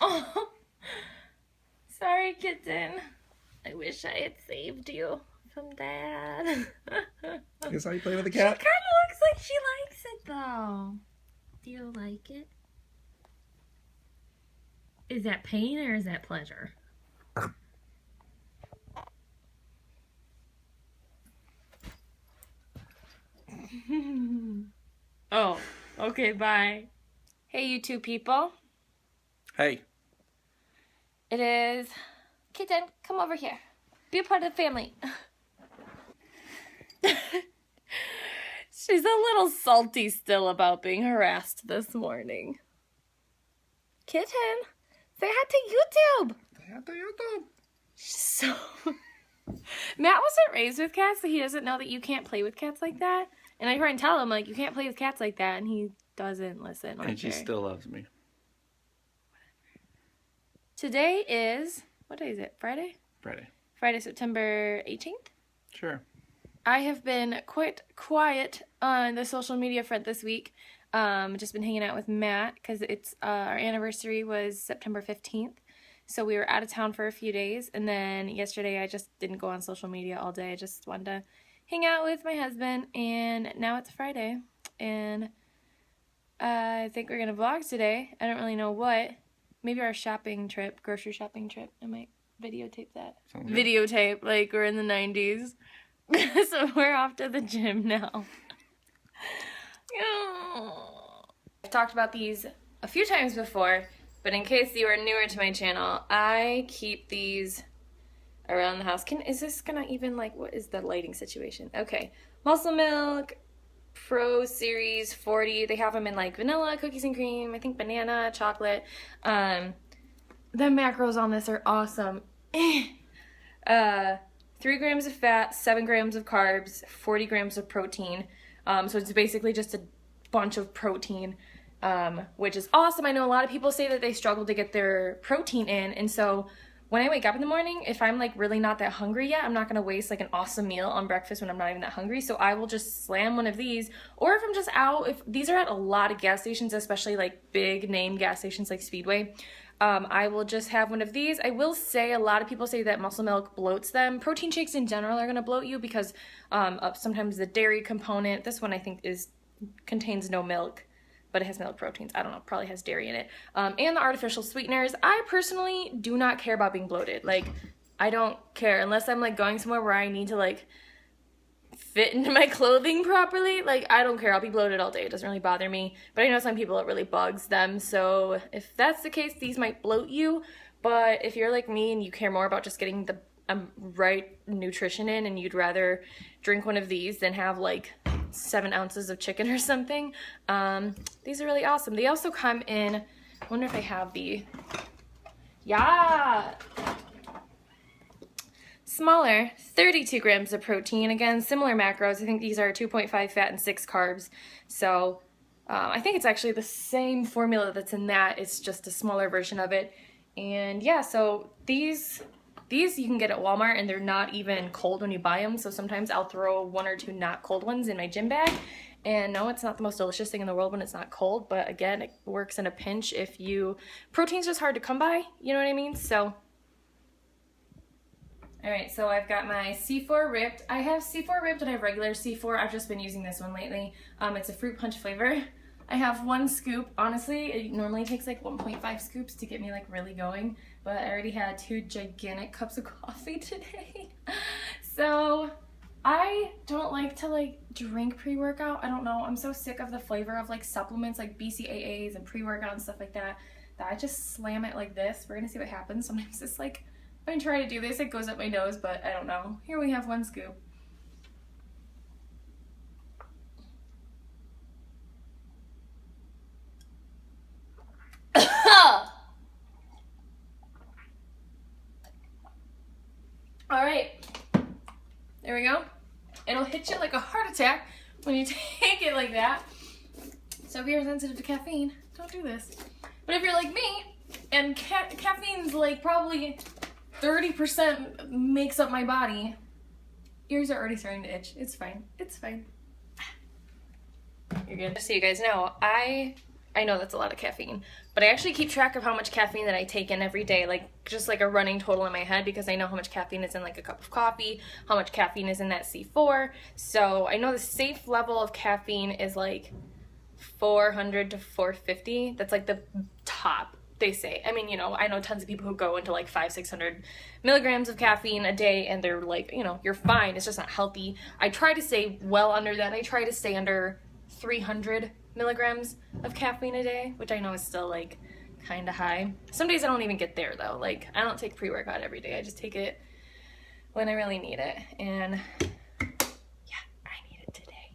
Oh, sorry, kitten. I wish I had saved you from Dad. Is how you play with a She cat? kind of looks like she likes it, though. Do you like it? Is that pain or is that pleasure? Oh, okay, bye. Hey, you two people. Hey. It is... Kitten, come over here. Be a part of the family. She's a little salty still about being harassed this morning. Kitten, say hi to YouTube. Say hi to YouTube. So, Matt wasn't raised with cats, so he doesn't know that you can't play with cats like that. And I try and tell him, like, you can't play with cats like that, and he doesn't listen. And she still loves me. Today is, what day is it? Friday? Friday, September 18th? Sure. I have been quite quiet on the social media front this week. Just been hanging out with Matt because it's our anniversary was September 15th. So we were out of town for a few days, and then yesterday I just didn't go on social media all day. I just wanted to hang out with my husband, and now it's Friday, and I think we're going to vlog today. I don't really know what. Maybe our shopping trip, grocery shopping trip. I might videotape that. Sounds good. Videotape, like we're in the 90s. So we're off to the gym now. I've talked about these a few times before, but in case you are newer to my channel, I keep these around the house. Is this gonna even, like, what is the lighting situation? Okay. Muscle Milk Pro Series 40. They have them in like vanilla, cookies and cream, I think banana, chocolate. The macros on this are awesome. 3 grams of fat, 7 grams of carbs, 40 grams of protein. So it's basically just a bunch of protein, which is awesome. I know a lot of people say that they struggle to get their protein in, and so when I wake up in the morning, if I'm like really not that hungry yet, I'm not gonna waste like an awesome meal on breakfast when I'm not even that hungry. So I will just slam one of these, or if I'm just out, if these are at a lot of gas stations, especially like big name gas stations like Speedway, I will just have one of these. I will say a lot of people say that Muscle Milk bloats them. Protein shakes in general are gonna bloat you because of sometimes the dairy component. This one I think contains no milk, but it has milk proteins. I don't know, probably has dairy in it. And the artificial sweeteners. I personally do not care about being bloated. Like, I don't care unless I'm like going somewhere where I need to like fit into my clothing properly. Like, I don't care. I'll be bloated all day. It doesn't really bother me. But I know some people it really bugs them. So if that's the case, these might bloat you. But if you're like me and you care more about just getting the right nutrition in, and you'd rather drink one of these than have like 7 ounces of chicken or something, these are really awesome. They also come in, I wonder if I have smaller, 32 grams of protein. Again, similar macros. I think these are 2.5 fat and 6 carbs. So I think it's actually the same formula that's in that. It's just a smaller version of it. And yeah, so these you can get at Walmart, and they're not even cold when you buy them. So sometimes I'll throw 1 or 2 not cold ones in my gym bag. And no, it's not the most delicious thing in the world when it's not cold. But again, it works in a pinch if protein's just hard to come by. You know what I mean? So... Alright, so I've got my C4 Ripped. I have C4 Ripped and I have regular C4. I've just been using this one lately. It's a fruit punch flavor. I have 1 scoop. Honestly, it normally takes like 1.5 scoops to get me like really going, but I already had 2 gigantic cups of coffee today. So I don't like to like drink pre-workout. I don't know. I'm so sick of the flavor of like supplements like BCAAs and pre-workout and stuff like that I just slam it like this. We're gonna see what happens. Sometimes it's like, when I try to do this, it goes up my nose, but I don't know. Here we have 1 scoop. All right, there we go. It'll hit you like a heart attack when you take it like that. So if you're sensitive to caffeine, don't do this. But if you're like me, and caffeine's like probably 30% makes up my body, ears are already starting to itch. It's fine. It's fine. You're good. Just so you guys know, I I know that's a lot of caffeine, but I actually keep track of how much caffeine that I take in every day, like just like a running total in my head, because I know how much caffeine is in like a cup of coffee, how much caffeine is in that C4. So I know the safe level of caffeine is like 400 to 450. That's like the top, they say. I mean, you know, I know tons of people who go into like 500-600 milligrams of caffeine a day, and they're like, you know, you're fine. It's just not healthy. I try to stay well under that. I try to stay under 300 milligrams of caffeine a day, which I know is still like kind of high. Some days I don't even get there though. Like, I don't take pre-workout every day. I just take it when I really need it. And yeah, I need it today.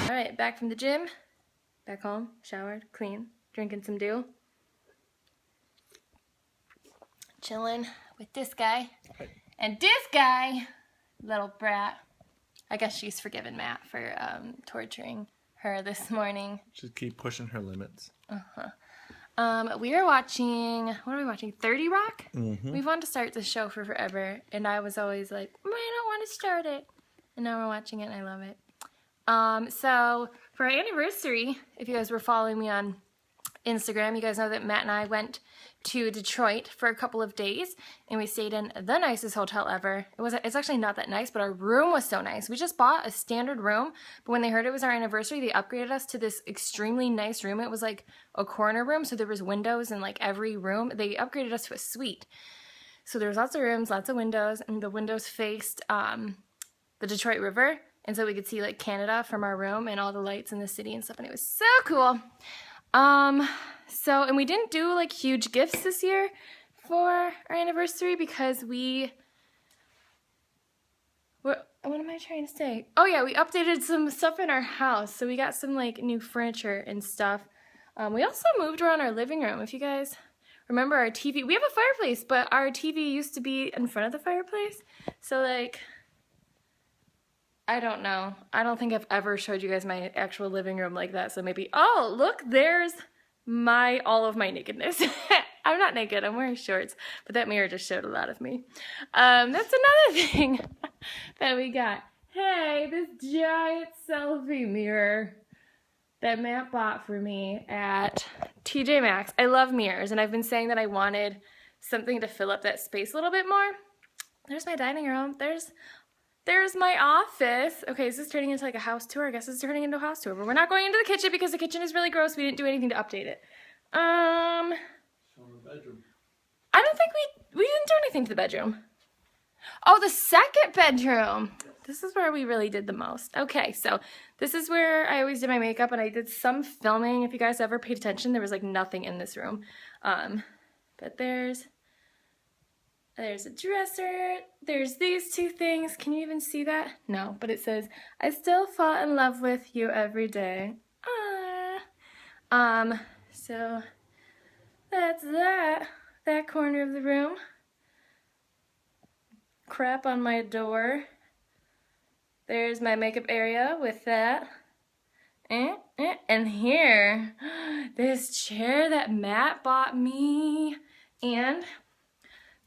Alright, back from the gym, back home, showered, clean, drinking some dew. Chilling with this guy. And this guy, little brat. I guess she's forgiven Matt for torturing her this morning. Just keep pushing her limits. We are watching, what are we watching? 30 Rock? Mm-hmm. We've wanted to start this show for forever, and I was always like, I don't want to start it. And now we're watching it, and I love it. So for our anniversary, if you guys were following me on Instagram, you guys know that Matt and I went to Detroit for a couple of days, and we stayed in the nicest hotel ever. It's actually not that nice, but our room was so nice. We just bought a standard room, but when they heard it was our anniversary, they upgraded us to this extremely nice room. It was like a corner room, so there was windows in like every room. They upgraded us to a suite. So there was lots of rooms, lots of windows, and the windows faced the Detroit River, and so we could see like Canada from our room and all the lights in the city and stuff, and it was so cool. And we didn't do like huge gifts this year for our anniversary because what am I trying to say? Oh yeah, we updated some stuff in our house. So we got some like new furniture and stuff. We also moved around our living room. If you guys remember our TV, we have a fireplace, but our TV used to be in front of the fireplace. So like, I don't know. I don't think I've ever showed you guys my actual living room like that. So maybe, oh, look, there's all of my nakedness. I'm not naked, I'm wearing shorts, but that mirror just showed a lot of me. That's another thing that we got. Hey, this giant selfie mirror that Matt bought for me at TJ Maxx. I love mirrors, and I've been saying that I wanted something to fill up that space a little bit more. There's my dining room. There's my office. Okay, is this turning into like a house tour? I guess it's turning into a house tour, but we're not going into the kitchen because the kitchen is really gross. We didn't do anything to update it. Show the bedroom. I don't think we didn't do anything to the bedroom. Oh, the second bedroom. This is where we really did the most. Okay, so this is where I always did my makeup, and I did some filming. If you guys ever paid attention, there was like nothing in this room. But there's a dresser. There's these two things. Can you even see that? No, but it says, I still fall in love with you every day. Ah. So that's that corner of the room. Crap on my door. There's my makeup area with that. And here, this chair that Matt bought me. And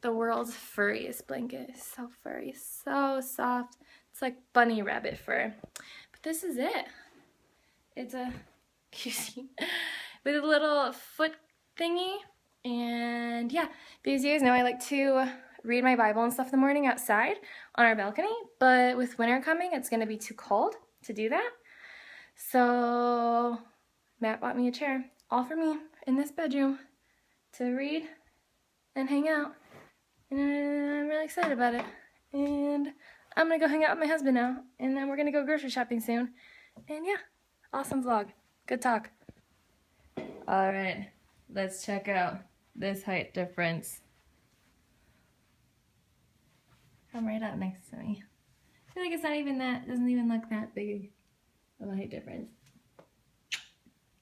the world's furriest blanket. It's so furry, so soft. It's like bunny rabbit fur. But this is it. It's a cutie with a little foot thingy. And yeah, because you guys know I like to read my Bible and stuff in the morning outside on our balcony. But with winter coming, it's going to be too cold to do that. So Matt bought me a chair, all for me, in this bedroom to read and hang out. And I'm really excited about it. And I'm gonna go hang out with my husband now. And then we're gonna go grocery shopping soon. And yeah, awesome vlog. Good talk. Alright, let's check out this height difference. Come right up next to me. I feel like it's not even that, doesn't even look that big of a height difference.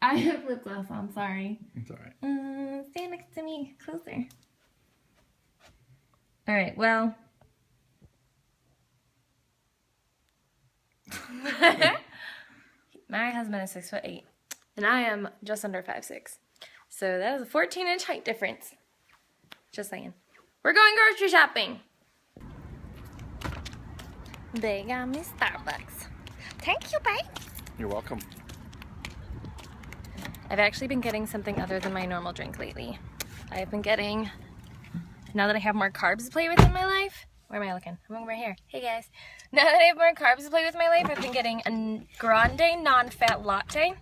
I have lip gloss on, sorry. It's alright. Stand next to me, closer. Alright, well. My husband is 6'8", and I am just under 5'6". So that is a 14-inch height difference. Just saying. We're going grocery shopping. They got me Starbucks. Thank you, babe. You're welcome. I've actually been getting something other than my normal drink lately. I've been getting, now that I have more carbs to play with in my life, where am I looking? I'm looking right here. Hey guys. Now that I have more carbs to play with in my life, I've been getting a grande non-fat latte.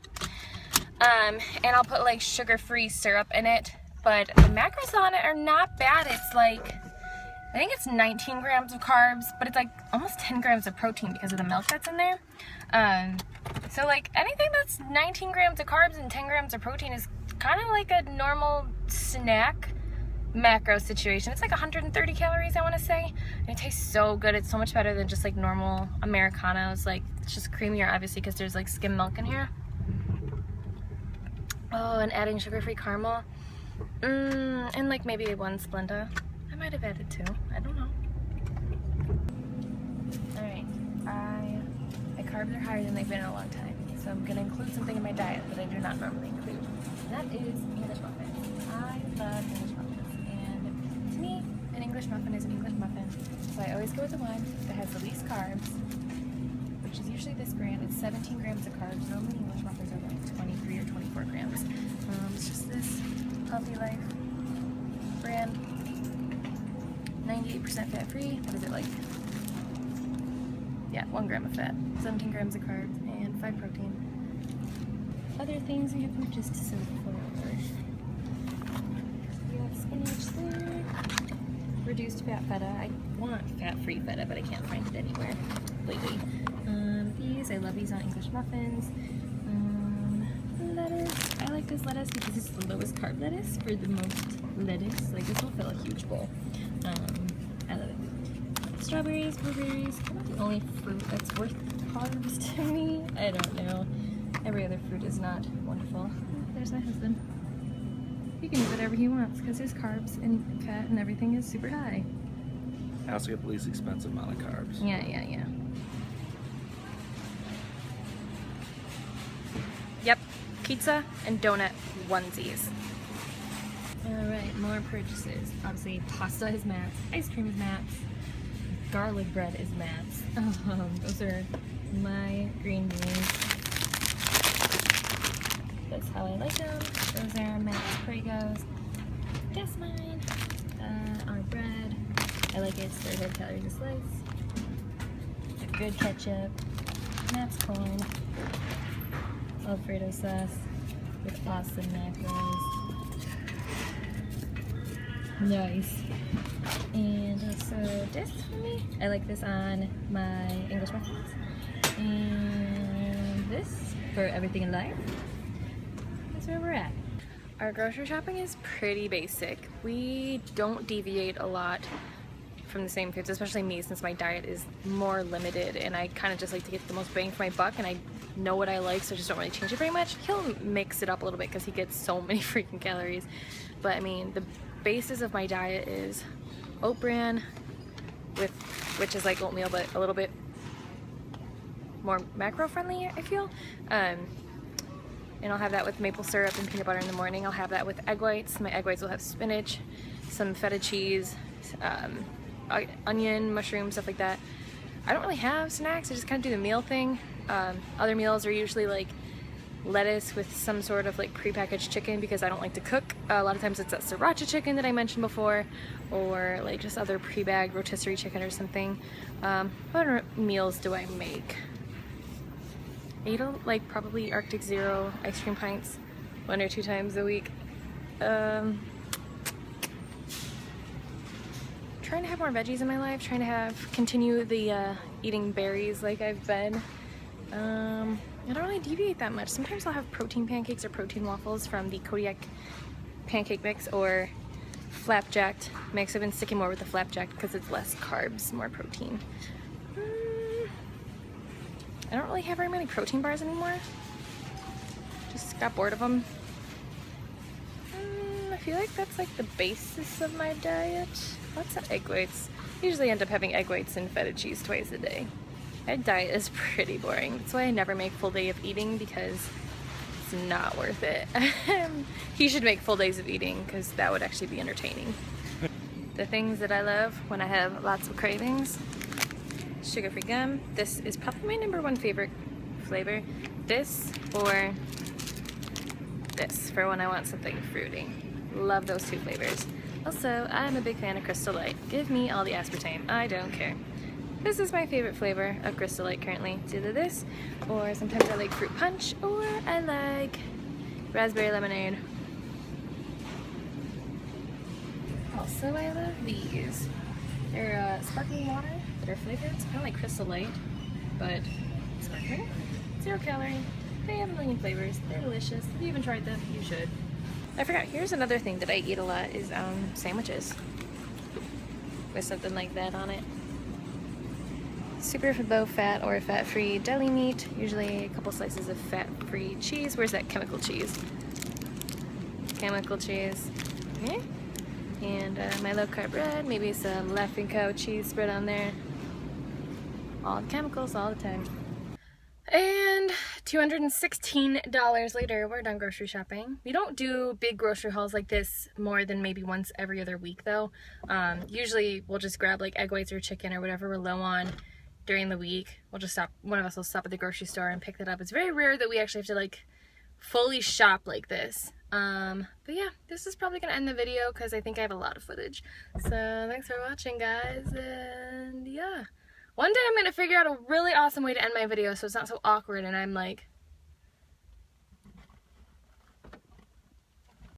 And I'll put like sugar-free syrup in it, but the macros on it are not bad. It's like, I think it's 19 grams of carbs, but it's like almost 10 grams of protein because of the milk that's in there. So like anything that's 19 grams of carbs and 10 grams of protein is kind of like a normal snack macro situation. It's like 130 calories, I want to say. And it tastes so good. It's so much better than just like normal Americanos. Like it's just creamier, obviously, because there's like skim milk in here. Oh, and adding sugar-free caramel. And like maybe one Splenda. I might have added two. I don't know. Alright. My carbs are higher than they've been in a long time. So I'm going to include something in my diet that I do not normally include. And that is English muffins. I love English muffins. And to me, an English muffin is an English muffin. So I always go with the one that has the least carbs, which is usually this brand. It's 17 grams of carbs. Normally English muffins are like 23 or 24 grams. It's just this Healthy Life brand. 98% fat free. What is it like? Yeah, 1 gram of fat, 17 grams of carbs, and 5 protein. Other things we have purchased so far. We have spinach there. Reduced fat feta. I want fat-free feta, but I can't find it anywhere lately. These, I love these on English muffins. Lettuce. I like this lettuce because it's the lowest carb lettuce for the most lettuce. Like this will fill a huge bowl. I love it. Strawberries, blueberries. Kind of the only fruit that's worth carbs to me. I don't know. Every other fruit is not wonderful. There's my husband. He can do whatever he wants because his carbs and fat and everything is super high. I also get the least expensive amount of carbs. Yeah. Yep, pizza and donut onesies. Alright, more purchases. Obviously, pasta is Matt's, ice cream is Matt's, garlic bread is Matt's. Those are my green beans. That's how I like them. Those are Matt's Pragos. That's mine. Our bread. I like it. It's 35 calories a slice. A good ketchup. Matt's corn. Alfredo sauce with awesome macros. Nice. And also this for me. I like this on my English muffins. And this for everything in life. That's where we're at. Our grocery shopping is pretty basic. We don't deviate a lot from the same foods, especially me, since my diet is more limited and I kind of just like to get the most bang for my buck, and I know what I like, so I just don't really change it very much. He'll mix it up a little bit because he gets so many freaking calories. But I mean, the basis of my diet is oat bran, which is like oatmeal but a little bit more macro friendly, I feel. And I'll have that with maple syrup and peanut butter in the morning. I'll have that with egg whites. My egg whites will have spinach, some feta cheese, onion, mushroom, stuff like that. I don't really have snacks. I just kind of do the meal thing. Other meals are usually like lettuce with some sort of like prepackaged chicken because I don't like to cook. A lot of times it's that sriracha chicken that I mentioned before, or like just other pre-bagged rotisserie chicken or something. What other meals do I make? I eat like probably Arctic Zero ice cream pints 1 or 2 times a week. trying to have more veggies in my life, trying to continue the eating berries like I've been. I don't really deviate that much. Sometimes I'll have protein pancakes or protein waffles from the Kodiak pancake mix or flapjacked mix. I've been sticking more with the flapjack because it's less carbs, more protein. I don't really have very many protein bars anymore. Just got bored of them. I feel like that's like the basis of my diet. Lots of egg whites. Usually end up having egg whites and feta cheese twice a day. My diet is pretty boring. That's why I never make full day of eating, because it's not worth it. He should make full days of eating because that would actually be entertaining. The things that I love when I have lots of cravings: sugar-free gum. This is probably my #1 favorite flavor. This or this for when I want something fruity. Love those 2 flavors. Also, I'm a big fan of Crystal Light. Give me all the aspartame. I don't care. This is my favorite flavor of Crystal Light currently. It's either this, or sometimes I like fruit punch, or I like raspberry lemonade. Also, I love these. They're sparkling water that are flavored. It's kind of like Crystal Light, but sparkling. 0 calorie. They have a million flavors. They're delicious. If you haven't tried them, you should. I forgot, here's another thing that I eat a lot is sandwiches with something like that on it. Super low fat or fat-free deli meat, usually a couple slices of fat-free cheese. Where's that chemical cheese? Chemical cheese. Okay. And my low-carb bread, maybe some Laughing Cow cheese spread on there. All the chemicals, all the time. And $216 later, we're done grocery shopping. We don't do big grocery hauls like this more than maybe once every other week though. Usually we'll just grab like egg whites or chicken or whatever we're low on during the week. We'll just stop, one of us will stop at the grocery store and pick that up. It's very rare that we actually have to like fully shop like this. But yeah, this is probably gonna end the video because I think I have a lot of footage. So thanks for watching, guys, and yeah. One day I'm gonna figure out a really awesome way to end my video so it's not so awkward and I'm like